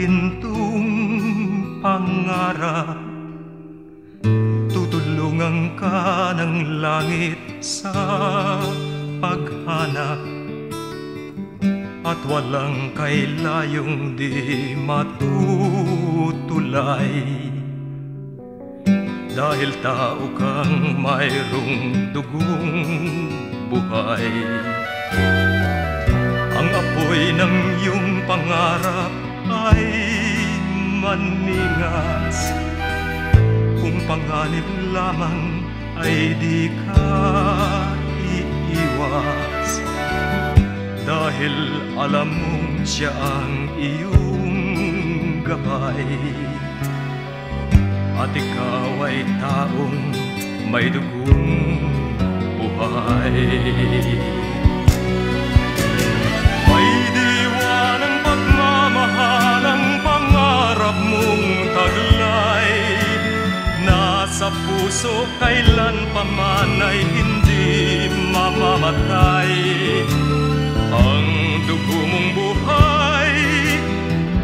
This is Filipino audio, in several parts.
gintong pangarap. Tutulungan ka ng langit sa paghanap, at walang kailayong di matutulay. Dahil tao kang mayroong dugong buhay. Ang apoy ng iyong pangarap ay maningas, kung panganib lamang ay di ka iiwas. Dahil alam mong siya ang iyong gabay, at ikaw ay taong may dugong buhay. May diwa ng pagmamahal ang pangarap mong taglay. Nasa puso kailan pa man ay hindi mamamatay. Ang dugo mong buhay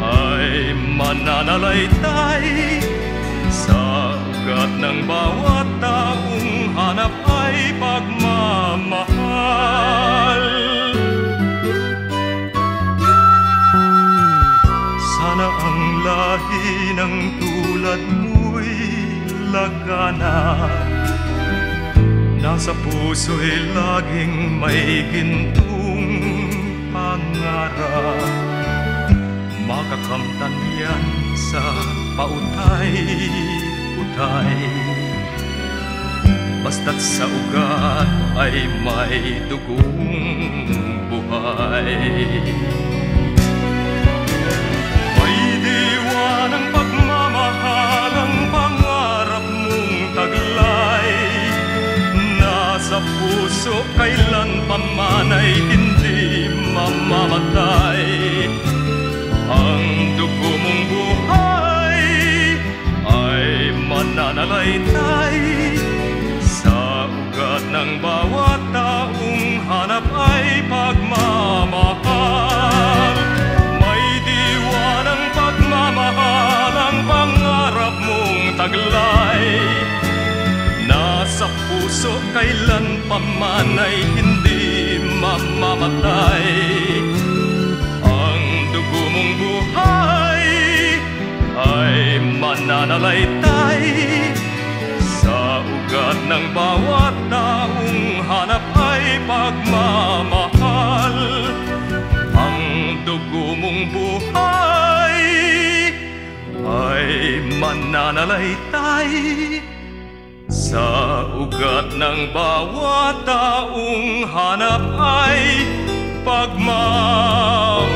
ay mananalaytay. Sa ugat ng bawat taong hanap ay pagmamahal. Sana ang lahi ng tulad mo'y laganap. Nasa puso'y laging may gintong pangarap. Makakamtan yan sa pautay-utay, basta't sa ugat ay may dugong buhay. May diwa ng pagmamahal ang pangarap mong taglay. Nasa puso kailan pa man ay hindi mamamatay. Ang dugo mong buhay ay mananalaytay. Sa ugat ng bawat taong hanap ay pagmamahal. May diwa ng pagmamahal ang pangarap mong taglay. Nasa puso kailan pa man ay hindi mamamatay. Ay mananalaytay. Sa ugat ng bawat taong hanap ay pagmamahal. Ang dugo mong buhay ay mananalaytay. Sa ugat ng bawat taong hanap ay pagmamahal.